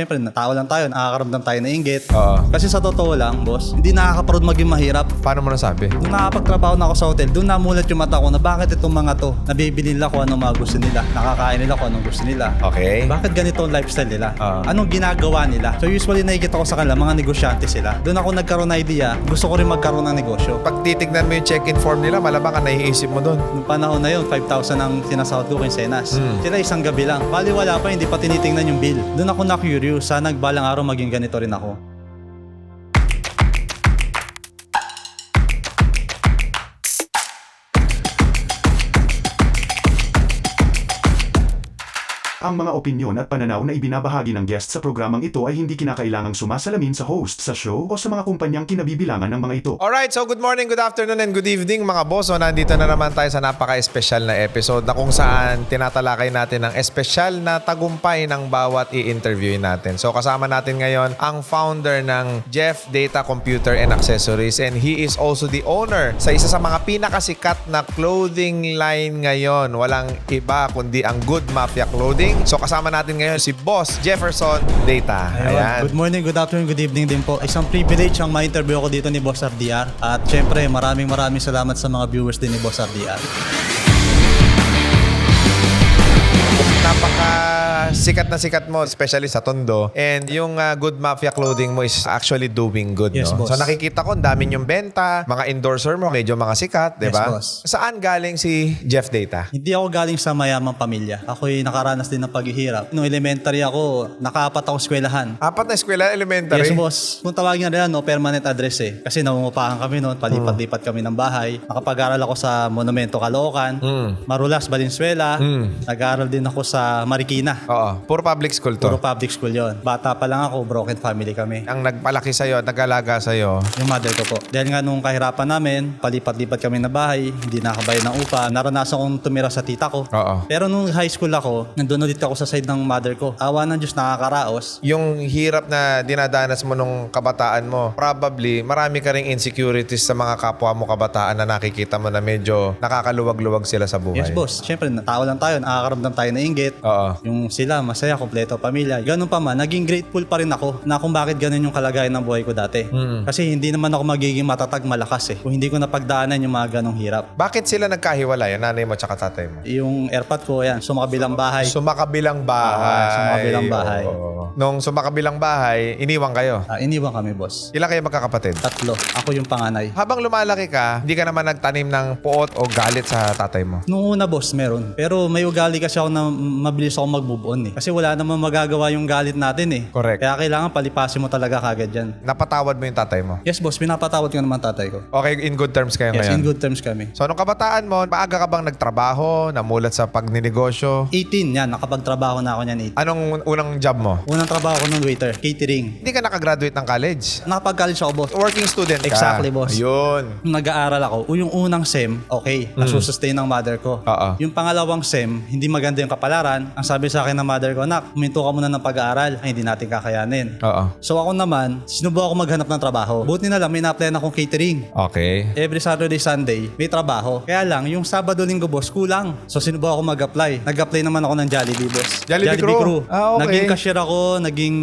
syempre, tao lang tayo, nakakaramdam tayo na inggit. Oo. Kasi sa totoo lang, boss, hindi nakaka-proud maging mahirap. Paano mo nasabi? Nung nakapagtrabaho na ako sa hotel, doon namulat yung mata ko na bakit itong mga to, nabibili nila kung anong mga gusto nila, nakakain nila kung anong gusto nila. Okay. Bakit ganito ang lifestyle nila? Ah. Anong ginagawa nila? So usually nakikita ko sa kanila, mga negosyante sila. Doon ako nagkaroon ng idea, gusto ko rin magkaroon ng negosyo. Pag titignan mo yung check-in form nila, malamang ka naiisip mo doon. Noong panahon na yun, 5,000 ang sinasahod ko kay Senas. Sila isang gabi lang. Bali wala pa, hindi pa tinitingnan yung bill. Doon ako na-curious, sana balang araw maging ganito rin ako. Ang mga opinyon at pananaw na ibinabahagi ng guest sa programang ito ay hindi kinakailangang sumasalamin sa host sa show o sa mga kumpanyang kinabibilangan ng mga ito. Alright, so good morning, good afternoon, and good evening mga boss. So nandito na naman tayo sa napaka-espesyal na episode na kung saan tinatalakay natin ang espesyal na tagumpay ng bawat i-interviewin natin. So kasama natin ngayon ang founder ng Jeff Data Computer and Accessories, and he is also the owner sa isa sa mga pinakasikat na clothing line ngayon. Walang iba kundi ang Good Mafia Clothing. So kasama natin ngayon si Boss Jefferson Data. Ayan. Good morning, good afternoon, good evening din po. Isang privilege ang ma-interview ako dito ni Boss RDR. At syempre, maraming salamat sa mga viewers din ni Boss RDR. Napaka-sikat na sikat mo, especially sa Tondo. And yung Good Mafia Clothing mo is actually doing good, Yes, no? boss. So nakikita ko, ang dami yung benta, mga endorser mo, medyo mga sikat, di ba? Yes, boss. Saan galing si Jeff Data? Hindi ako galing sa mayamang pamilya. Ako'y nakaranas din ng paghihirap. Nung elementary ako, nakaapat ako eskwelahan. 4 na eskwela elementary? Yes, boss. Kung tawagin na rin, no, permanent address eh. Kasi nangungupahan kami noon, palipat-lipat kami ng bahay. Nakapag-aral ako sa Monumento Caloocan, Marulas, Valenzuela. Nag-aaral din ako sa Marikina. Oo. Puro public school to. Puro public school yon. Bata pa lang ako, broken family kami. Ang nagpalaki sa'yo at nag-alaga sa'yo. Yung mother ko po. Dahil nga nung kahirapan namin, palipat-lipat kami na bahay, hindi nakabayad ng upa. Naranasan kong tumira sa tita ko. Oo. Pero nung high school ako, nandun ulit ako sa side ng mother ko. Awa ng Diyos, nakakaraos. Yung hirap na dinadanas mo nung kabataan mo, probably marami ka ring insecurities sa mga kapwa mo kabataan na nakikita mo na medyo nakakaluwag-luwag sila sa buhay. Yes, boss. Siyempre, tao lang tayo, nakakaramdam tayo na inggit. Oo. Yung sila, masaya, kompleto pamilya. Ganun pa man, naging grateful pa rin ako na kung bakit ganun yung kalagayan ng buhay ko dati. Kasi hindi naman ako magiging matatag malakas eh. Kung hindi ko napagdaanan yung mga ganong hirap. Bakit sila nagkahiwalay, nanay mo tsaka tatay mo? Yung airpot ko, yan, sumakabilang bahay. Sumakabilang bahay. Sumakabilang bahay. Oo. Nung sumakabilang bahay, iniwan kayo. Iniwan kami, boss. Ilan kayo magkakapatid? 3. Ako yung panganay. Habang lumalaki ka, hindi ka naman nagtanim ng puot o galit sa tatay mo. Nung una, boss, meron. Pero may ugali kasi ako na mabilis ako mag-move on eh. Kasi wala namang magagawa yung galit natin eh. Correct. Kaya kailangan palipasin mo talaga kagad yan. Napatawad mo yung tatay mo. Yes, boss. Pinapatawad ko naman tatay ko. Okay, in good terms kayo Yes, ngayon. in good terms kami. So, nung kabataan mo, maaga ka bang nagtrabaho, namulat sa pagninegosyo? 18, yan. Nakapagtrabaho na ako niyan 18. Anong unang job mo? Unang trabaho ko ng waiter, catering. Hindi ka nakagraduate ng college. Nakapag-college ako, boss. Working student ka. Exactly, boss. Ayun. Nung nag-aaral ako, yung unang SEM, okay, nasusustain ng mother ko. Oo. Yung pangalawang SEM, hindi maganda yung kapalaran. Ang sabi sa akin ng mother ko, nak, huminto ka muna ng pag-aaral. Ay, hindi natin kakayanin. Oo. So ako naman, sinubukan ako maghanap ng trabaho. Buti na lang, may na-applyan akong catering. Okay. Every Saturday, Sunday, may trabaho. Kaya lang, yung Sabado, Linggo, boss, kulang. So sinubukan ako mag-apply. Nag-apply naman ako ng Jollibee, boss. Jollibee crew? Ah, okay. Naging cashier ako, naging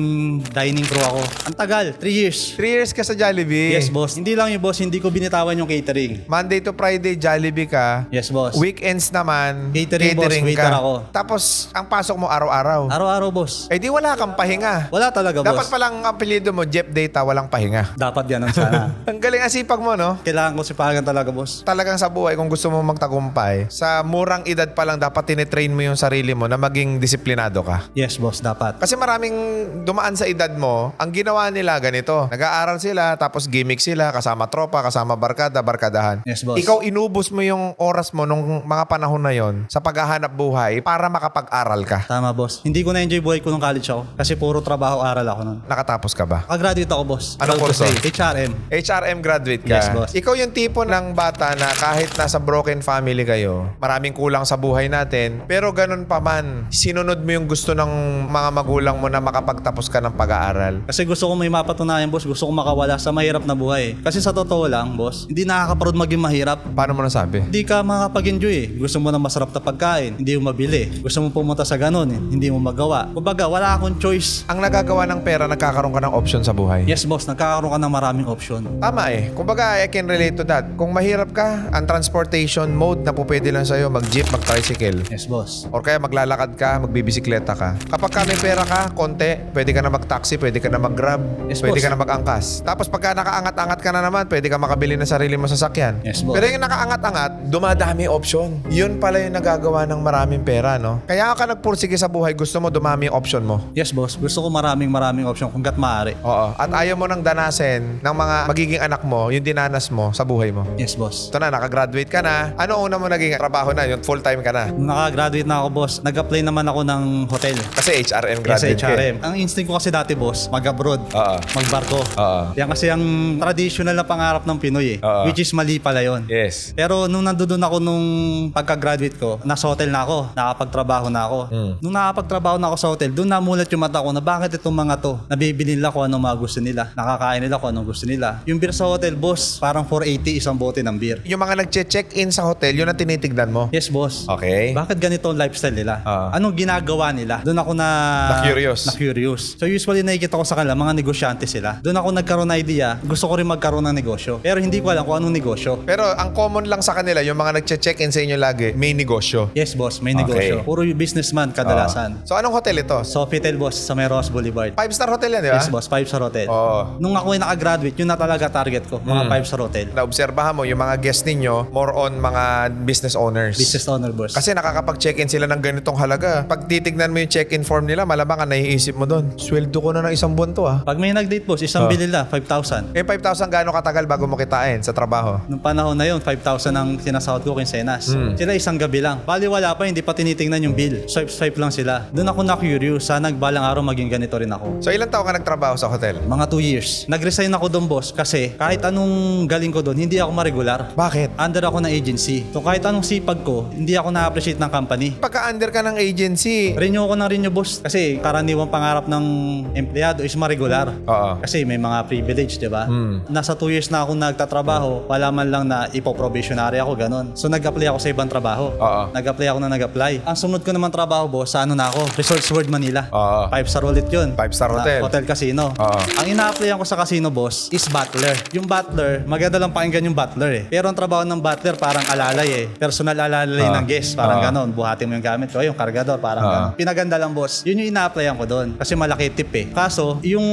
dining crew ako. Ang tagal, 3 years. 3 years ka sa Jollibee. Yes, boss. Hindi lang yung boss, hindi ko binitawan yung catering. Monday to Friday, Jollibee ka. Yes, boss. Weekends naman, Catering, boss. Waiter ako. Tapos, ang pasok mo araw-araw. Araw-araw, boss. Eh di wala kang pahinga. Wala talaga, Dapat boss. palang ang apelyido mo, Jeff Data, walang pahinga. Dapat ganun sana. Ang galing ang sipag mo, no? Kailangan ko sipagan talaga, boss. Talagang sa buhay, kung gusto mo magtagumpay, sa murang edad pa lang dapat tinitrain mo yung sarili mo na maging disiplinado ka. Yes, boss. Dapat. Kasi maraming dumaan sa edad mo, ang ginawa nila ganito. Nag-aaral sila, tapos gimmick sila, kasama tropa, kasama barkada, barkadahan. Yes, boss. Ikaw inubos mo yung oras mo nung mga panahon na yon sa paghahanap buhay para makapag-aral ka. Tama, boss. Hindi ko na-enjoy buhay ko nung college ako. Kasi puro trabaho, aral ako nun. Nakatapos ka ba? Nakagraduate ako, boss. Anong Proud to kurso? say, HRM. HRM graduate ka. Yes, boss. Ikaw yung tipo ng bata na kahit nasa broken family kayo, maraming kulang sa buhay natin, pero ganun pa man, sinunod mo yung gusto ng mga magulang mo na makapagtapos ka ng pag-aaral. Kasi gusto ko may mapatunayan, boss. Gusto ko makawala sa mahirap na buhay. Kasi sa totoo lang, boss, hindi nakaka-proud maging mahirap. Paano mo nasabi? Hindi ka makapag-enjoy eh. Gusto mo ng masarap na pagkain, hindi mo mabili. Gusto mo pumunta sa ganun eh. hindi mo magawa. Kumbaga, wala akong choice. Ang nagagawa ng pera, nagkakaroon ka ng option sa buhay. Yes, boss. Nagkakaroon ka ng maraming option. Tama eh. Kumbaga, I can relate to that. Kung mahirap ka, ang transportation mode na pupwede lang sa'yo, mag-jeep, mag-tricycle. Yes, boss. Or kaya maglalakad ka, magbibisikleta ka. Kapag ka may pera ka, konti, pwede ka na mag-taxi, pwede ka na mag-grab, Yes, pwede boss. ka na mag-angkas. Tapos pagka nakaangat-angat ka na naman, pwede ka makabili ng sarili mo sasakyan. Yes, boss. Pero yung nakaangat-angat, dumadami option. Yun pala yung nagagawa ng maraming pera, no? Kaya ka nagpursige sa buhay, gusto mo dumami yung option mo. Yes, boss. Gusto ko maraming option kung gat maaari. Oo. At ayaw mo nang danasin ng mga magiging anak mo, yung dinanas mo sa buhay mo. Yes, boss. Ito na, nakagraduate ka na. Ano una mo naging trabaho na? Yung full-time ka na? Nung nakagraduate na ako, boss, nag-apply naman ako ng hotel. Kasi HRM Yes, graduate ka. HRM. Ang instinct ko kasi dati, boss, mag-abroad. Oo. Magbarko. Oo. Yan kasi ang traditional na pangarap ng Pinoy eh. Oo. Which is mali pala yun. Yes. Pero nung nandoon ako nung pagka-graduate ko, nasa hotel na ako, nakapagtrabaho na ako. Nung nakapagtrabaho na ako sa hotel, doon namulat yung mata ko na bakit itong mga to, nabibili nila kung anong mga gusto nila, nakakain nila kung anong gusto nila. Yung beer sa hotel, boss, parang 480 isang bote ng beer. Yung mga nagche-check-in sa hotel, yun ang tinitignan mo. Yes, boss. Okay. Bakit ganito ang lifestyle nila? Anong ginagawa nila? Doon ako na-curious. So usually nakikita ko sa kanila, mga negosyante sila. Doon ako nagkaroon ng idea, gusto ko rin magkaroon ng negosyo. Pero hindi ko alam kung anong negosyo. Pero ang common lang sa kanila, yung mga nagche-check-in sa inyo lagi, may negosyo. Yes, boss, may negosyo. Puro yung businessman kadalasan. So anong hotel ito? Sofitel, boss, sa may Ross Boulevard. 5-star hotel yan, di ba? Yes, boss, 5-star hotel. Oo. Nung ako ay nakagraduate, yun na talaga target ko, mga 5-star hotel. Naobserbahan mo, yung mga guests ninyo, more on mga business owners. Business owner, boss. Kasi nakakapag-check-in sila ng ganitong halaga. Pag titignan mo yung check-in form nila, malamang ang naiisip mo doon, sweldo ko na ng isang buwan to ah. Pag may nag-date, boss, isang bili na, 5,000. Eh 5,000 gaano katagal bago mo kitain sa trabaho? Nung panahon na yun, 5,000 ang sinasahod ko kinsenas. Sila isang gabi lang. Bali wala pa, hindi pa tinitingnan yung bill. Swipe lang sila. Doon ako na-curious. Sana balang araw maging ganito rin ako. So ilang taon ka nagtrabaho sa hotel? Mga 2 years. Nag-resign ako doon, boss, kasi kahit anong galing ko doon, hindi ako ma-regular. Bakit? Under ako ng agency. So kahit anong sipag ko, hindi ako na-appreciate ng company. Pagka-under ka ng agency, Renew ko ng renew, boss. Kasi karaniwang pangarap ng empleyado is ma-regular. Oo. Kasi may mga privilege, di ba? Nasa 2 years na ako nagtatrabaho, wala man lang na ipo-probationary ako, ganun. So nag-apply ako sa ibang trabaho. Oo. Nag-apply ako na nag-apply. Ang sunod ko naman trabaho, boss, sa ano na ako? Resorts World Manila. Oo. 5-star ulit yun. 5-star hotel. Hotel casino. Oo. Ang ina-applyan ko sa casino, boss, is butler. Yung butler, maganda lang pakinggan yung butler eh. Pero ang trabaho ng butler parang alalay eh. Personal alalay ng guest, parang ganon. Buhatin mo yung gamit ko. Yung kargador, parang ganon. Pinaganda lang, boss. Yun yung ina-applyan ko doon. Kasi malaki tip eh. Kaso, yung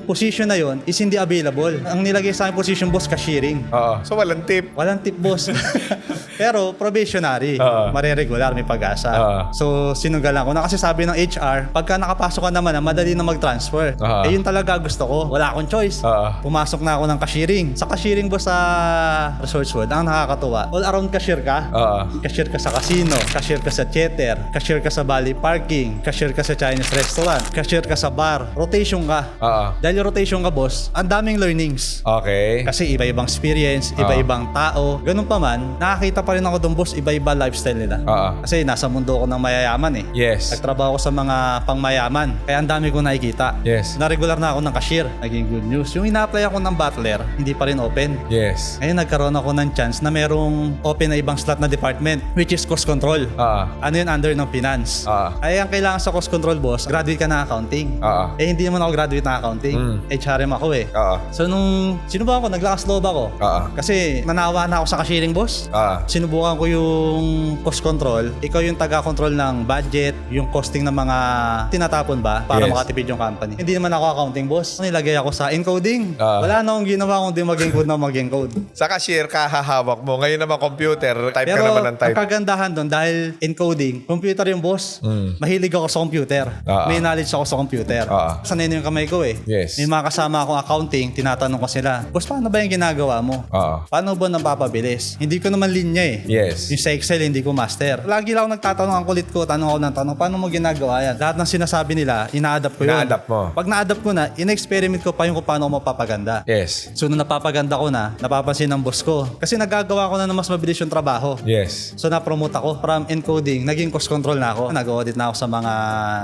position na yun is hindi available. Ang nilagay sa akin position, boss, cashiering. Oo. So walang tip. Walang tip, boss. Pero probationary. Mariregular, may pag-asa. So, sinugalan ko na kasi sabi ng HR, pagka nakapasok ka naman, madali na mag-transfer. Eh, yun talaga gusto ko. Wala akong choice. Pumasok na ako ng cashiering. Sa cashiering, boss, sa Resorts World, ang nakakatuwa, all around cashier ka. Cashier ka sa casino, cashier ka sa theater, cashier ka sa Valley Parking, cashier ka sa Chinese restaurant, cashier ka sa bar. Rotation ka. Dahil rotation ka, boss, ang daming learnings. Okay. Kasi iba-ibang experience, iba-ibang tao. Ganun pa man, nakakita pa rin ako doon, boss, iba-iba lifestyle nila. Kasi nasa mundo ko ng mayayaman eh. Yes. Nagtrabaho ko sa mga pangmayaman. Kaya ang dami ko nakikita. Yes. Na-regular na ako ng cashier. Naging good news. Yung ina-apply ako ng butler, hindi pa rin open. Yes. Ngayon nagkaroon ako ng chance na merong open na ibang slot na department, which is cost control. Ano yun, under ng finance. Ay ang kailangan sa cost control, boss, graduate ka na accounting. Eh hindi naman ako graduate na accounting. HRM ako eh. So nung sinubukan ko, naglakas loob ako. Kasi nanawa na ako sa cashiering, boss. Sinubukan ko yung cost control. Ikaw yung taga-control ng budget, yung costing ng mga tinatapon ba para makatipid yung company. Hindi naman ako accounting, boss. Nilagay ako sa encoding. Wala na akong ginawa kundi mag-encode na mag-encode. Sa cashier ka hahawak mo. Ngayon naman computer, type Pero ka naman ng type. ang kagandahan doon, dahil encoding, computer yung boss. Mahilig ako sa computer. May knowledge ako sa computer. Sanay na yung kamay ko eh. Yes. May mga kasama akong accounting, tinatanong ko sila, boss, paano ba yung ginagawa mo? Paano ba napapabilis? Hindi ko naman linya eh. Yes. Yung sa Excel, hindi ko master. Lagi lang ako nagtatanong, ang kulit ko, tanong ako ng tanong, paano mo ginagawa yan? Lahat ng sinasabi nila, ina-adapt ko yun. Ina-adapt mo. Pag na-adapt ko na, ina-experiment ko pa yung kung paano ko mapapaganda. Yes. So nung napapaganda ko na, napapansin ng boss ko. Kasi nagagawa ko na mas mabilis yung trabaho. Yes. So na-promote ako from encoding, naging cost control na ako. Nag-audit na ako sa mga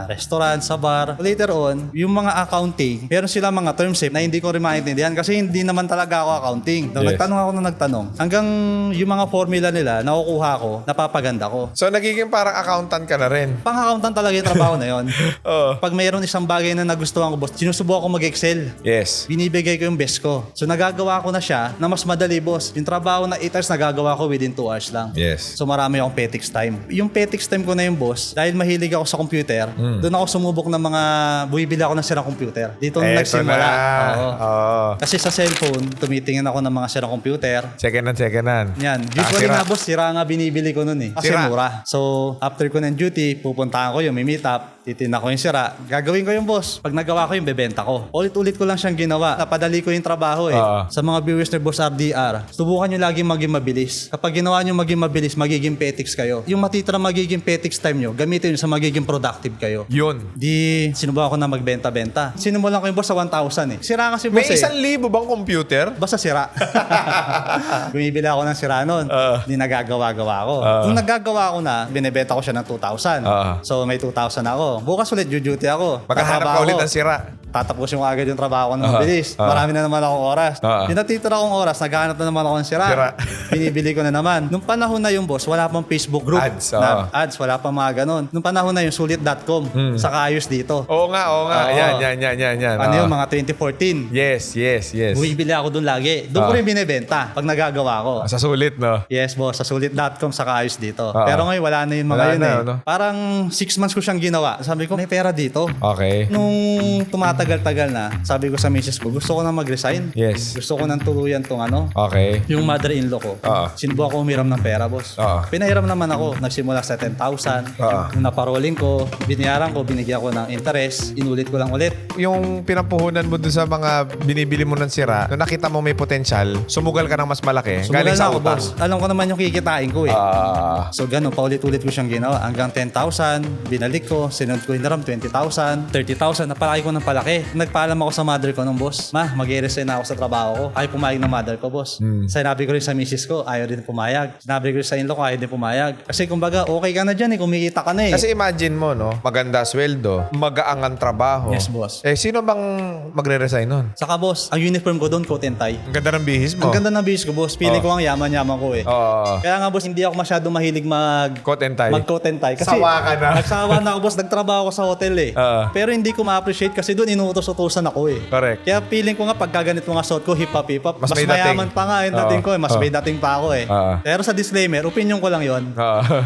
restaurant, sa bar. Later on, yung mga accounting, meron sila mga terms na hindi ko rin maintindihan kasi hindi naman talaga ako accounting. Yes. Nagtanong ako na nagtanong. Hanggang yung mga formula sila nila, nakukuha ko, napapaganda ko. So, nagiging parang accountant ka na rin. Pang-accountant talaga yung trabaho na yon. Oo. Pag mayroon isang bagay na nagustuhan ko, boss, sinusubukan ko mag-excel. Yes. Binibigay ko yung best ko. So nagagawa ko na siya na mas madali, boss. Yung trabaho na 8 hours, nagagawa ko within 2 hours lang. Yes. So marami akong petix time. Yung petix time ko na yung, boss, dahil mahilig ako sa computer, doon ako sumubok ng mga, bumibili ako ng sirang computer. Dito nung Eto nagsimula. na. Oo. Oo. Kasi sa cellphone, tumitingin ako ng mga sirang computer. Second hand. Yan. Usually sira. nga, boss, sira nga binibili ko nun eh. Kasi Sira. mura. So, after ko ng duty, pupuntahan ko yung may meet up, titina ko yung sira. Gagawin ko yung, boss. Pag nagawa ko yung bebenta ko. Ulit-ulit ko lang siyang ginawa. Napadali ko yung trabaho eh. Sa mga viewers ni Boss RDR, subukan nyo laging maging mabilis. Kapag ginawa nyo maging mabilis, magiging petix kayo. Yung matitira magiging petix time nyo, gamitin nyo sa magiging productive kayo. Yun. Di, sinubukan ko na magbenta-benta. Sinimulan ko yung, boss, sa 1,000 eh. Sira kasi, boss May eh. 1,000 bang computer? Basta sira. Bumibili ako ng sira nun. Hindi nagagawa-gawa ko. Kung nagagawa ko na, binibenta ko siya ng 2,000. So may 2,000 ako. Bukas ulit, duty ako. Maghahanap ka Tatrabaho ulit ako. ng sira. Tatapusin ko agad yung trabaho ko ng mabilis. Marami na naman akong oras. Yung natitira akong oras, naghahanap na naman ako ng sira. Binibili ko na naman. Nung panahon na yung, boss, wala pang Facebook group. Ads, Ads, wala pang mga ganun. Nung panahon na yung sulit.com, sa Kayos dito. Oo nga. Oo. Yan. Ano yung mga 2014? Yes. Bumibili ako doon lagi. Doon ko rin binibenta pag nagagawa ko. Sa sulit, no? Yes, boss. Sa sulit.com sa Kayos dito. Pero ngayon, wala na yung mga Wala yun na, eh. ano? Parang 6 months ko siyang ginawa. Sabi ko, may pera dito. Okay. Nung tumatagal-tagal na, sabi ko sa misis ko, gusto ko na mag-resign. Yes. Gusto ko nang tuluyan tong Okay. yung mother-in-law ko. Sinubukan ko umiram ng pera, boss. Pinahiram naman ako. Nagsimula sa 10,000. Nung naparoling ko, binayaran ko, binigyan ko ng interest. Inulit ko lang ulit. Yung pinapuhunan mo dun sa mga binibili mo ng sira, nung nakita mo may potensyal, sumugal ka ng mas malaki. Sumugal Galing sa na ako, utang. boss. Alam ko naman yung kikitain ko eh. So ganun, paulit-ulit ko siyang ginawa. Hanggang 10,000, binalik ko, sinunod ko hiniram 20,000, 30,000, napalaki ko ng palaki. Nagpaalam ako sa mother ko nung, boss, ma, mag-resign na ako sa trabaho ko. Ayaw pumayag ng mother ko, boss. Sinabi ko rin sa misis ko, ayaw din pumayag. Sinabi ko rin sa in-law ko, ayaw din pumayag. Kasi kumbaga, okay ka na dyan eh, kumikita ka na eh. Kasi imagine mo, no? Maganda sweldo, magaangan trabaho. Yes, boss. Sino bang magre-resign nun? Saka, boss, ang uniform ko doon, coat and tie. Ang ganda ng bihis mo. Ang ganda ng bihis ko, boss. Feeling ko ang yaman-yaman ko eh. Oo. Kaya nga, boss, hindi ako masyado mahilig Coat and tie. mag-coat and tie. Kasi Sawa ka na. nagsawa na ako, boss. Nagtrabaho ako sa hotel eh. Pero hindi ko ma-appreciate kasi doon inuutos-utusan ako eh. Correct. Kaya feeling ko nga pagka ganito nga suot ko, hip-hop. Mas Mas may dating. mayaman pa nga yung dating ko eh. Mas may dating pa ako eh. Pero sa disclaimer, opinion ko lang yon.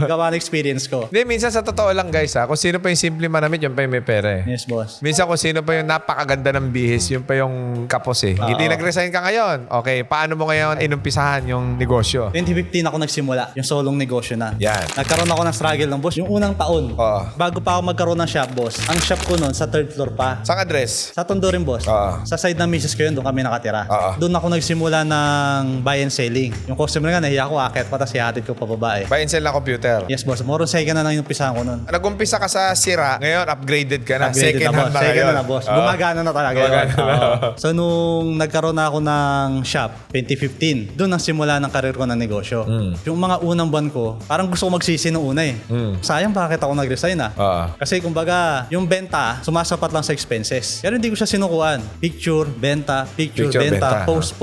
Gawa ng experience ko. Hindi, minsan sa totoo lang guys kung sino pa yung simple manamit, yun pa yung may pera eh. Yes, boss. Minsan kung sino pa yung napakaganda ng bihis, yun pa yung kapos eh. Hindi nag-resign ka ngayon. Okay, paano mo ngayon inumpisahan yung negosyo? 2015 ako nagsimula, yung solong negosyo na. Yan. Nagkaroon ako ng struggle ng boss. Yung unang taon, bago pa ako magkaroon ng shop, boss, ang shop ko noon sa 3rd floor pa. Saan address? Sa Tondo rin, boss. Sa side ng misis ko yun, doon kami nakatira. Doon ako nagsimula ng buy and selling. Yung customer nga, nahiya ko, akit pa, tapos ihatid ko pa babae. Buy and sell na computer. Yes, boss. More on second na lang yung umpisahan ko noon. Nag-umpisa ka sa sira, ngayon upgraded ka na. Upgraded Second na, hand boss. na Second ngayon. na, boss. Gumagana na talaga Gumagana yun. na. Oo. So, nung nagkaroon na ako ng shop, 2015, doon ang simula ng karir ko ng negosyo. Yung mga unang buwan ko, parang gusto ko magsisi nung una eh. Sayang, bakit ako nag-resign Kasi kumbaga, yung benta, sumasapat lang sa expenses. Pero hindi ko siya sinukuan. Picture, benta, benta. Post,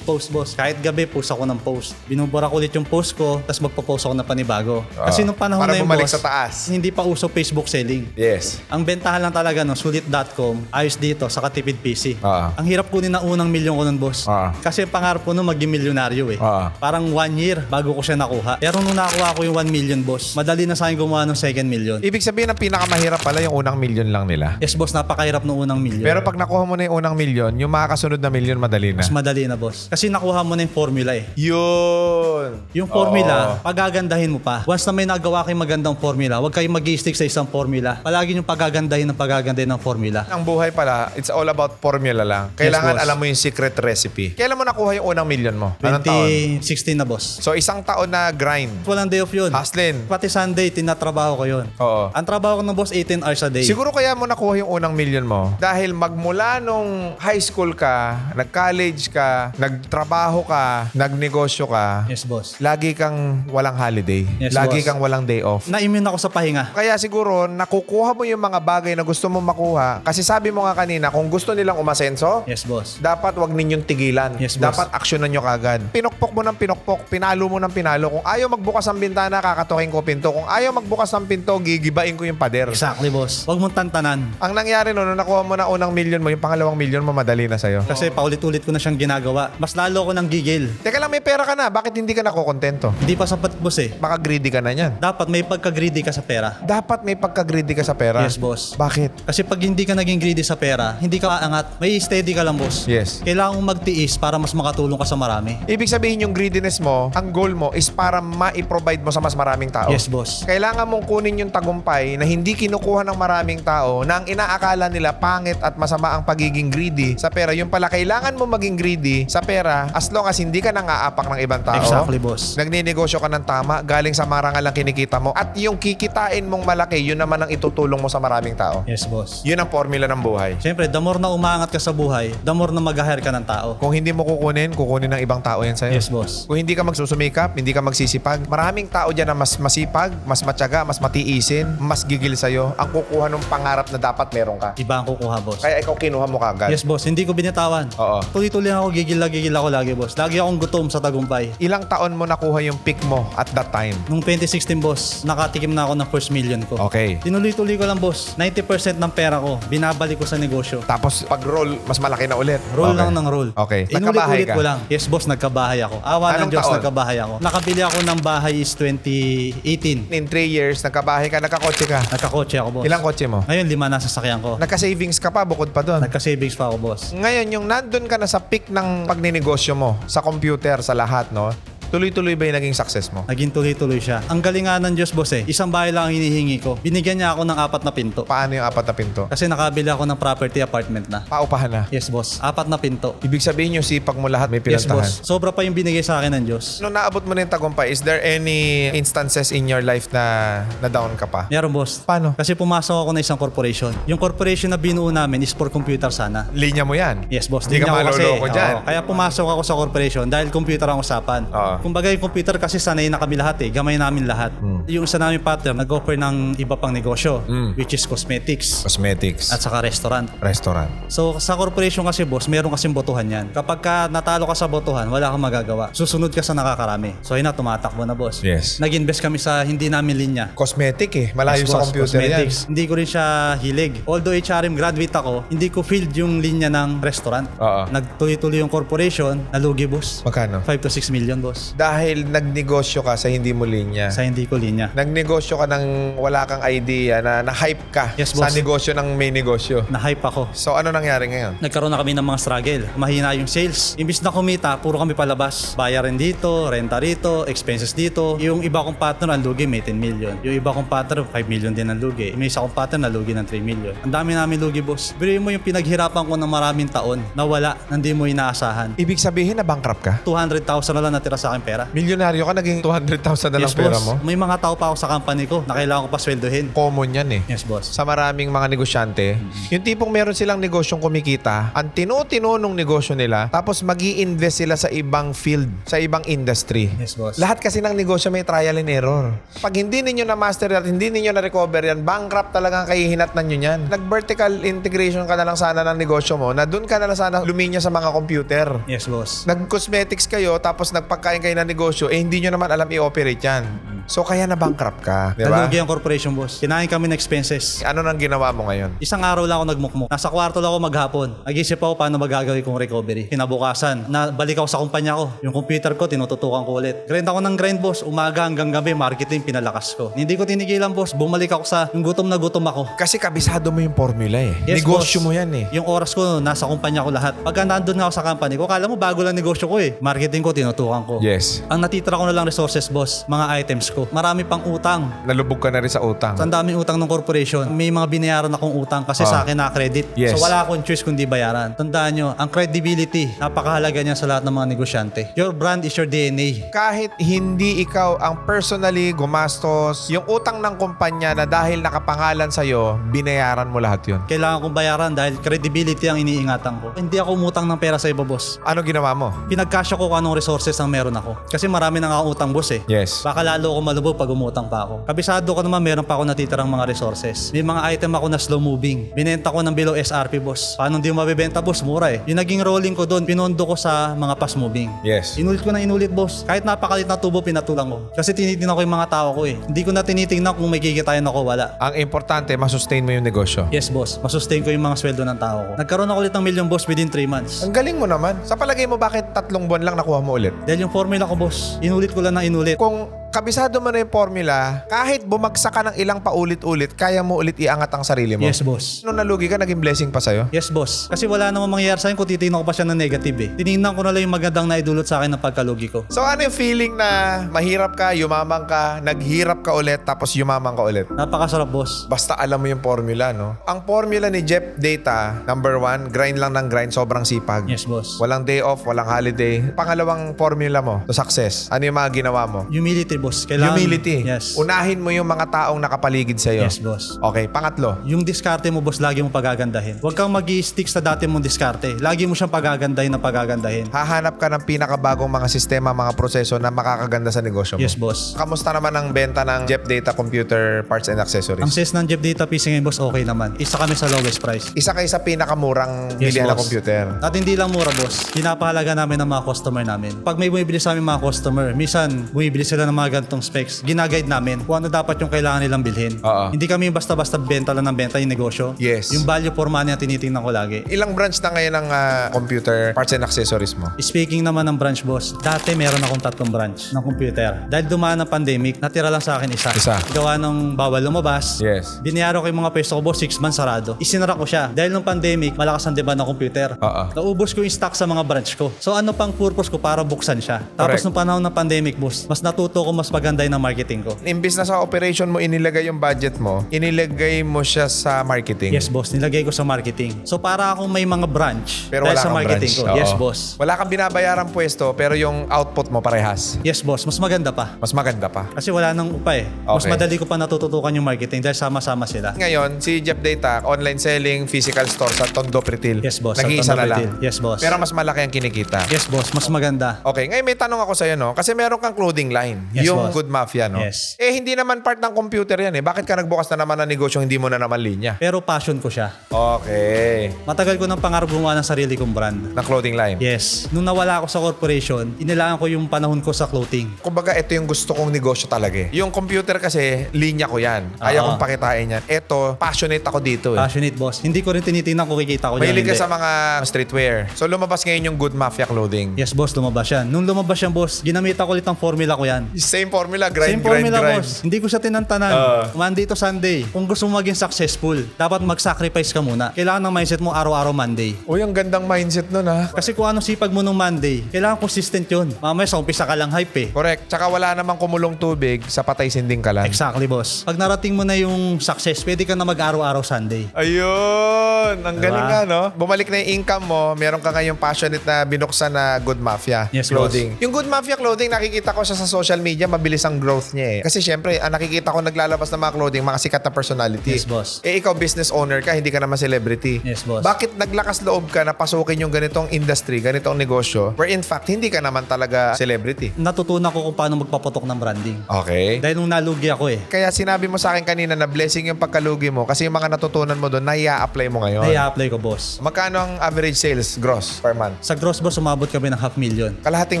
boss. Kahit gabi, post ako ng post. Binubura ko ulit yung post ko, tapos magpo-post ako ng panibago. Kasi nung panahon Para na yung bumalik boss, sa taas. hindi pa uso Facebook selling. Yes. Ang bentahan lang talaga no, sulit.com, ayos dito sa Katipid PC. Ah. Ang hirap kunin na unang milyon ko nun, boss. Ah. Kasi pangarap ko nun maging milyonaryo eh. Ah. Parang 1 year bago ko siya nakuha. Pero nung nakuha ko yung 1 million, boss, madali na sa akin gumawa ng second million. Ibig sabihin, ang pinakamahirap pala yung unang milyon lang nila. Yes, boss, napakahirap ng unang million. Pero pag nakuha mo na yung unang milyon, yung makakasunod na milyon, madali na. mas madali na, boss. Kasi nakuha mo na yung formula eh. Yun. Yung formula, pagagandahin mo pa. Once na may nagawa kayong magandang formula, huwag kayong mag-stick sa isang formula. Palagi yung pagagandahin ng formula. Ang buhay pala, it's all about formula lang. Kailangan boss. alam mo yung secret recipe. Kailan mo nakuha yung unang milyon mo? Anong taon? 2016 na, boss. So, isang taon na grind. Walang day off yun. Hustling. Pati Sunday, tinatrabaho ko yun. Oo. Ang trabaho ko ng boss, 18 hours a day. Siguro kaya mo nakuha yung unang milyon mo dahil magmula nung high school ka, nag-college ka, nagtrabaho ka, nagnegosyo ka, Yes, boss. lagi kang walang holiday. Yes, lagi boss. kang walang day off. Na-immune ako sa pahinga. Kaya siguro, nakukuha mo yung mga bagay na gusto mo makuha. Kasi sabi mo nga kanina, kung gusto nilang umasenso, Yes, boss. dapat wag ninyong tigilan. Yes, boss. Dapat aksyonan nyo kagad. Pinokpok mo ng pinokpok, pinalo pinalo mo ng pinalo. Kung ayaw magbukas ng bintana, kakatukin ko pinto. Kung ayaw magbukas ng pinto, gigibain ko yung pader. Exactly, boss. Huwag mong tantanan. Ang nangyari nung nakuha mo na unang milyon mo, yung pangalawang milyon mo, madali na sa'yo. Kasi paulit-ulit ko na siyang ginagawa. Mas lalo ko ng gigil. Teka lang, may pera ka na. Bakit hindi ka nakokontento? Hindi pa sapat, boss eh. Baka greedy ka na yan. Dapat may pagka-greedy ka sa pera. Dapat may pagka-greedy ka sa pera. Yes, boss. Bakit? Kasi pag hindi ka naging greedy sa pera, hindi ka aangat. May steady ka lang, boss. Yes. Kailangan mong magtiis para mas makatulong ka sa marami. Ibig sabihin yung greediness mo, ang goal mo is para ma-provide mo sa mas maraming tao. Yes, boss. Kailangan mong kunin yung tagumpay na hindi kinukuha ng maraming tao na ang inaakala nila pangit at masama ang pagiging greedy sa pera. Yung pala, kailangan mo maging greedy sa pera as long as hindi ka nang aapak ng ibang tao. Exactly, boss. Nagninegosyo ka ng tama, galing sa marangal ang kinikita mo. At yung kikitain mong malaki, yun naman ang itutulong mo sa maraming tao. Yes, boss. Yun ang formula ng buhay. Siyempre, the more na umangat ka sa buhay, the more na mag-hire ka ng tao. Kung hindi mo kukunin ng ibang tao yan sa'yo. Yes, boss. Kung hindi ka magsusumikap, hindi ka magsisipag, maraming tao dyan na mas masipag, mas matyaga, mas matiisin, mas gigil sa'yo, ang kukuha ng pangarap na dapat meron ka. Iba ang kukuha, boss. Kaya ikaw kinuha mo kagad. Yes, boss. Hindi ko binitawan. Oo. Tuloy-tuloy ako, gigil ako lagi, boss. Lagi akong gutom sa tagumpay. Ilang taon mo nakuha yung peak mo at that time? Nung 2016, boss, nakatikim na ako ng first million ko. Okay. Tinuloy-tuloy ko lang, boss. 90% ng pera ko, binabalik ko sa negosyo. Tapos pag-roll, mas malaki na ulit. Roll Okay. lang ng roll. Okay. Nagkabahay Inulit-ulit ka? ko lang. Yes, boss, nagkabahay ako. Awa Anong ng Diyos, taon? nagkabahay ako. Nakabili ako ng bahay is 2018. In 3 years, nagkabahay ka, nagkakotse ka. Nagkakotse ako, boss. Ilang kotse mo? Ngayon, 5 na sasakyan ko. Nagka-savings ka pa bukod pa doon. Nagka-savings pa ako, boss. Ngayon, yung nandun ka na sa peak ng pagninegosyo mo, sa computer, sa lahat, no? Tuloy-tuloy ba yung naging success mo? Naging tuloy-tuloy siya. Ang galing nga ng Diyos, boss eh. Isang bahay lang ang hinihingi ko. Binigyan niya ako ng 4 na pinto. Paano yung 4 na pinto? Kasi nakabili ako ng property apartment na. Paupahan na. Yes, boss. 4 na pinto. Ibig sabihin yung sipag mo lahat may Yes, pinuntahan. boss. Sobra pa yung binigay sa akin ng Diyos. Nung naabot mo na yung tagumpay, is there any instances in your life na down ka pa? Meron, boss. Paano? Kasi pumasok ako na isang corporation. Yung corporation na binuo namin is for computer sana. Linya mo yan. Yes, boss. Hindi ka Linya ko kasi. maloloko dyan. Oo, kaya pumasok ako sa corporation dahil computer ang usapan. Oo. Kumbaga yung computer kasi sanay na kami lahat eh. Gamay namin lahat. Yung isa namin partner nag-offer ng iba pang negosyo which is cosmetics Cosmetics. at saka restaurant. Restaurant. So sa corporation kasi boss, meron kasing botohan yan. Kapag ka natalo ka sa botohan, wala kang magagawa. Susunod ka sa nakakarami. So yun na, tumatakbo na boss. Yes. Nag-invest kami sa hindi namin linya. Cosmetic eh. Malayo Yes, sa boss, computer cosmetics. Hindi ko rin siya hilig. Although HRM graduate ako, hindi ko field yung linya ng restaurant. Oo. Nagtuloy-tuloy yung corporation, nalugi boss. Magkano? 5 to 6 million boss. Dahil nagnegosyo ka sa hindi mo linya. Sa hindi ko linya. Nagnegosyo ka ng wala kang idea na hype ka Yes, sa boss. negosyo ng may negosyo. Na-hype ako. So ano nangyari ngayon? Nagkaroon na kami ng mga struggle. Mahina yung sales. Imbis na kumita, puro kami palabas. Bayarin dito, renta rito, expenses dito. Yung iba kong partner, ang lugi may 10 million. Yung iba kong partner, 5 million din ang lugi. May isa kong partner na lugi ng 3 million. Ang dami namin lugi, boss. Biruin mo yung pinaghirapan ko ng maraming taon na wala, hindi mo inaasahan. Ibig sabihin na bankrupt ka? 200,000 na lang natira sa akin pera. Milyonaryo ka, naging 200,000 na lang pera mo? May mga tao pa ako sa company ko na kailangan ko pa sweldohin. Common yan eh. Yes, boss. Sa maraming mga negosyante, yung tipong meron silang negosyong kumikita, ang tino-tino nung negosyo nila, tapos mag-i-invest sila sa ibang field, sa ibang industry. Yes, boss. Lahat kasi ng negosyo may trial and error. Pag hindi ninyo na-master at hindi ninyo na-recover yan, bankrupt talaga ang kahihinatnan nyo yan. Nag-vertical integration ka na lang sana ng negosyo mo, na doon ka na lang sana luminya sa mga computer. Yes, boss. Nag-cosmetics kayo, tapos nagpagkain kayo ng negosyo, hindi nyo naman alam i-operate yan. So kaya na-bankrupt ka, di ba? Nalugi ang corporation, boss. Kinain kami ng expenses. Ano nang ginawa mo ngayon? Isang araw lang ako nagmukmuk. Nasa kwarto lang ako maghapon. Nag-isip ako paano magagawin kong recovery. Kinabukasan, balik ako sa kumpanya ko. Yung computer ko, tinututukan ko ulit. Grind ako ng grind, boss. Umaga hanggang gabi, marketing, pinalakas ko. Hindi ko tinigilan, boss. Bumalik ako sa yung gutom na gutom ako. Kasi kabisado mo yung formula eh. Yes, Negosyo boss. mo yan eh. Yung oras ko, nasa kumpanya ko lahat. Pagka nandun nga ako sa company ko, kala mo bago lang negosyo ko eh. Marketing ko, tinutukan ko. Yes. Ang natitira ko na lang resources, boss. Mga items ko. Marami pang utang. Nalubog ka na rin sa utang. Sa daming utang ng corporation, may mga binayaran akong utang kasi sa akin na-credit. Yes. So wala akong choice kundi bayaran. Tandaan nyo, ang credibility, napakahalaga niya sa lahat ng mga negosyante. Your brand is your DNA. Kahit hindi ikaw ang personally gumastos, yung utang ng kumpanya na dahil nakapangalan sa'yo, binayaran mo lahat yun. Kailangan kong bayaran dahil credibility ang iniingatan ko. Hindi ako umutang ng pera sa iba, boss. Ano ginawa mo? Pinagkasya ko kung anong resources ang meron ako. Kasi marami nang akong utang, boss eh. Yes. Baka lalo ako lumalubog pag umutang pa ako. Kabisado ko naman meron pa ako natitirang mga resources. May mga item ako na slow moving. Binenta ko ng below SRP, boss. Paano hindi mo mabibenta, boss? Mura eh. Yung naging rolling ko doon, pinondo ko sa mga fast moving. Yes. Inulit ko na inulit, boss. Kahit napakalit na tubo, pinatulang ko. Kasi tinitingnan ko yung mga tao ko eh. Hindi ko na tinitingnan kung may kikitain ako, wala. Ang importante, masustain mo yung negosyo. Yes, boss. Masustain ko yung mga sweldo ng tao ko. Nagkaroon ako ulit ng million, boss, within 3 months. Ang galing mo naman. Sa palagay mo, bakit 3 buwan lang nakuha mo ulit? Dahil yung formula ko, boss, inulit ko lang na inulit. Kung kabisado mo na yung formula, kahit bumagsak ka ng ilang paulit-ulit, kaya mo ulit iangat ang sarili mo. Yes, boss. Nung nalugi ka, naging blessing pa sa'yo? Yes, boss. Kasi wala namang mangyayari sa akin kung titignan ko pa siya ng negative eh. Tinignan ko na lang yung magandang naidulot sa akin ng pagkalugi ko. So ano yung feeling na mahirap ka, yumamang ka, naghirap ka ulit, tapos yumamang ka ulit? Napakasarap, boss. Basta alam mo yung formula, no? Ang formula ni Jeff Data, number 1, grind lang ng grind, sobrang sipag. Yes, boss. Walang day off, walang holiday. Pangalawang formula mo to success. Ano yung mga ginawa mo? Humility, boss. Kailangan, Humility. Yes. Unahin mo yung mga taong nakapaligid sa'yo. Yes, boss. Okay, pangatlo. Yung diskarte mo, boss, lagi mo pagagandahin. Huwag kang mag-i-stick sa dati mong diskarte. Lagi mo siyang pagagandahin na pagagandahin. Hahanap ka ng pinakabagong mga sistema, mga proseso na makakaganda sa negosyo mo. Yes, boss. Kamusta naman ang benta ng Jeff Data Computer Parts and Accessories? Ang sales ng Jeff Data PC ngayon, boss, okay naman. Isa kami sa lowest price. Isa kayo sa pinakamurang Yes, bilihan na boss. computer. At hindi lang mura, boss. Pinapahalaga namin ng mga customer namin. Pag may bumibili sa amin mga customer, minsan bumibili sila ng mga gantong specs. Ginaguide namin kung ano dapat yung kailangan nilang bilhin. Oo. Hindi kami basta-basta benta lang ng benta yung negosyo. Yes. Yung value for money ang tinitingnan ko lagi. Ilang branch na ngayon ng computer parts and accessories mo? Speaking naman ng branch, boss, dati meron akong 3 branch ng computer. Dahil dumaan ng pandemic, natira lang sa akin isa. Gawa ng bawal lumabas. Yes. Biniyaro ko yung mga pwesto ko, boss, 6 months sarado. Isinara ko siya. Dahil nung pandemic, malakas ang demand ng computer. Oo. Naubos ko yung stock sa mga branch ko. So ano pang purpose ko para buksan siya? Tapos Correct. nung panahon ng pandemic, boss, mas natuto ko mas paganday ng marketing ko. Imbis na sa operation mo inilagay yung budget mo, inilagay mo siya sa marketing. Yes, boss. Nilagay ko sa marketing. So para akong may mga branch Pero dahil wala sa kang marketing branch. ko. Oo. Yes, boss. Wala kang binabayarang pwesto pero yung output mo parehas. Yes, boss. Mas maganda pa. Mas maganda pa. Kasi wala nang upa eh. Mas Okay. madali ko pa natututukan yung marketing dahil sama-sama sila. Ngayon, si Jeff Data, online selling, physical store sa Tondo Pretil. Yes, boss. Nag-iisa Sa na lang. Tondo Pretil. Yes, boss. Pero mas malaki ang kinikita. Yes, boss. Mas maganda. Okay, ngayon may tanong ako sa'yo, no? Kasi meron kang clothing line. Yes, yung boss. Good Mafia, no? Yes. Eh, hindi naman part ng computer yan, eh. Bakit ka nagbukas na naman ng negosyo, hindi mo na naman linya? Pero passion ko siya. Okay. Matagal ko ng pangarap gumawa ng sarili kong brand. Na clothing line. Yes. Nung nawala ako sa corporation, inilaan ko yung panahon ko sa clothing. Kumbaga, ito yung gusto kong negosyo talaga, eh. Yung computer kasi, linya ko yan. Kaya Oo. kong pakitain yan. Ito, passionate ako dito, eh. Passionate, boss. Hindi ko rin tinitingnan kung kikita ko yan. Mahilig ka Hindi. sa mga streetwear. So, lumabas ngayon yung Good Mafia clothing. Yes, boss. Lumabas yan. Nung lumabas yan, boss, ginamitan ko ulit ang formula ko yan. Same formula, grind, Same formula, grind. boss. Hindi ko siya tinantanan. Monday to Sunday. Kung gusto mo maging successful, dapat mag-sacrifice ka muna. Kailangan ng mindset mo araw-araw Monday. Uy, ang gandang mindset nun, ha? Kasi kung anong sipag mo nung Monday, kailangan consistent yun. Mamaya sa umpisa ka lang hype eh. Correct. Tsaka wala namang kumulong tubig sa patay sinding kalan. Exactly, boss. Pag narating mo na yung success, pwede ka na mag-araw-araw Sunday. Ayun! Ang Diba? galing nga, no? Bumalik na yung income mo, meron ka ngayong passionate na binuksan na Good Mafia Yes, clothing. Yung Good Mafia clothing, nakikita ko siya sa social media, mabilis ang growth niya, eh. Kasi syempre, ang nakikita ko naglalabas ng mga clothing, mga sikat na personality. Yes, boss. Eh, ikaw business owner ka, hindi ka naman celebrity. Yes, boss. Bakit naglakas loob ka na pasukin yung ganitong industry, ganitong negosyo, where in fact, hindi ka naman talaga celebrity? Natutunan ko kung paano magpaputok ng branding. Okay. Dahil nung nalugi ako eh. Kaya sinabi mo sa akin kanina na blessing yung pagkalugi mo kasi yung mga natutunan mo doon, nai-apply mo ngayon. Nai-apply ko, boss. Magkano ang average sales gross per month? Sa gross, boss, umabot kami ng 500,000. Kalahating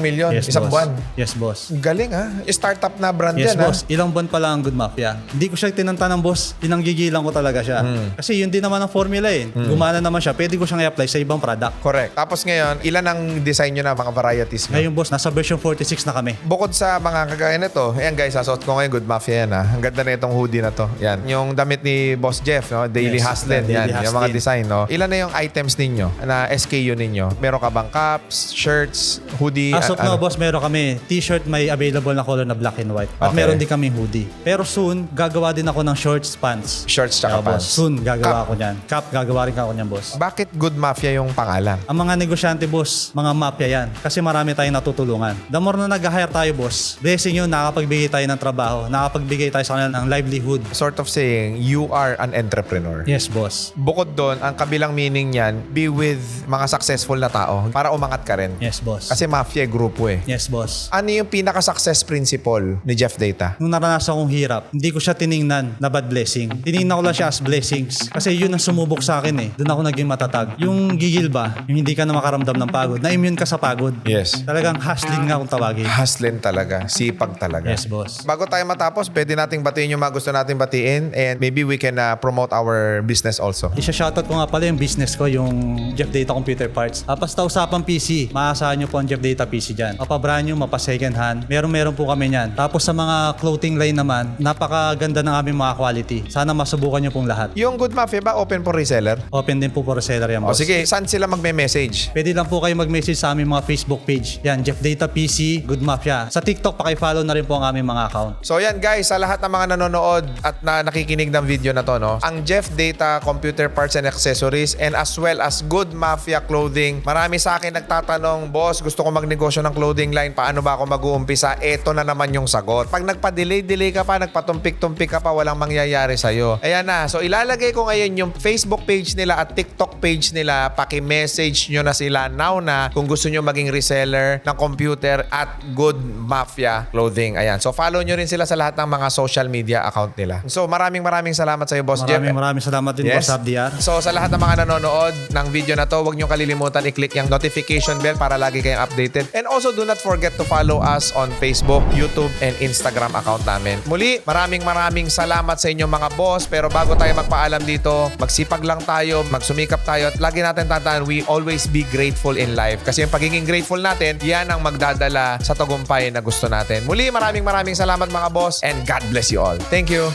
milyon, Yes, isang boss. buwan. Yes, boss. Galing, ha? Startup na brand Yes, yan, boss. Ilang buwan pa lang ang Good Mafia. Hindi ko siya tinantanan, boss. Pinanggigilan ko talaga siya. Kasi yun din naman ang formula eh. Gumana naman siya. Pwede ko siyang i-apply sa ibang product. Correct. Tapos ngayon, ilan ang design nyo na, mga varieties mo? Ngayon, boss, nasa version 46 na kami. Bukod sa mga kagaya nito, ayan guys, sasuot ko ngayon Good Mafia yan, ha? Ang ganda na itong hoodie na to. Yan. Yung damit ni Boss Jeff, no? Daily Yes, Hustlin. Daily Yan. Yung mga Hustlin. design, no? Ilan na yung items ninyo na SKU ninyo? Meron ka bang caps, shirts, hoodie? As of now, boss, meron kami t-shirt may available na color na black and white. At Okay. meron din kami hoodie. Pero soon, gagawa din ako ng shorts, pants. Shorts tsaka Boss. pants. Soon, gagawa ako niyan. Cap, gagawa rin ako niyan, boss. Bakit Good Mafia yung pangalan? Ang mga negosyante, boss, mga mafia yan. Kasi marami tayong natutulungan. The more na nag-hire tayo, boss, blessing yun, nakapagbigay tayo ng trabaho, nakapagbigay tayo sa kanila ng livelihood. Sort of saying, you are an entrepreneur. Yes, boss. Bukod doon, ang kabilang meaning niyan, be with mga successful na tao para umangat ka rin. Yes, boss. Kasi mafia grupo eh. Yes, boss. Ano yung pinaka-success principle principle ni Jeff Data? Nung naranasan kong hirap, hindi ko siya tiningnan na bad blessing. Tiningnan ko lang siya as blessings. Kasi yun ang sumubok sa akin eh. Doon ako naging matatag. Yung gigil ba, yung hindi ka na makaramdam ng pagod, na-immune ka sa pagod. Yes. Talagang hustling nga kung tawagin. Hustling talaga. Sipag talaga. Yes, boss. Bago tayo matapos, pwede nating batiin yung mga gusto nating batiin and maybe we can promote our business also. Isa-shoutout ko nga pala yung business ko, yung Jeff Data Computer Parts. Basta usapang PC, maasahan nyo po ang Jeff Data PC dyan. Mapa-brand new, mapa-second hand. Meron po kami yan. Tapos sa mga clothing line naman, napakaganda ng aming mga quality. Sana masubukan nyo pong lahat. Yung Good Mafia ba open for reseller? Open din po for reseller yan, O boss. sige, saan sila magme-message? Pwede lang po kayo mag-message sa aming mga Facebook page. Yan, Jeff Data PC, Good Mafia. Sa TikTok, paki-follow na rin po ang aming mga account. So yan guys, sa lahat ng mga nanonood at nakikinig ng video na to, no, ang Jeff Data Computer Parts and Accessories and as well as Good Mafia Clothing. Marami sa akin nagtatanong, boss, gusto ko magnegosyo ng clothing line, paano ba ako mag-uumpisa? Eto na naman yung sagot. Pag nagpa-delay ka pa, nagpatumpik-tumpik ka pa, walang mangyayari sa'yo. Ayan na. So ilalagay ko ngayon yung Facebook page nila at TikTok page nila. Paki-message nyo na sila now na kung gusto nyo maging reseller ng computer at Good Mafia Clothing. Ayan. So follow nyo rin sila sa lahat ng mga social media account nila. So maraming salamat sa'yo, Boss Jeff. Maraming salamat din, Yes. Boss Abdiar. So sa lahat ng mga nanonood ng video na to, huwag nyo kalilimutan i-click yung notification bell para lagi kayong updated. And also do not forget to follow us on Facebook, YouTube, and Instagram account namin. Muli, maraming salamat sa inyong mga boss. Pero bago tayo magpaalam dito, magsipag lang tayo, magsumikap tayo, at lagi natin tandaan, we always be grateful in life. Kasi yung pagiging grateful natin, yan ang magdadala sa tagumpay na gusto natin. Muli, maraming salamat mga boss, and God bless you all. Thank you.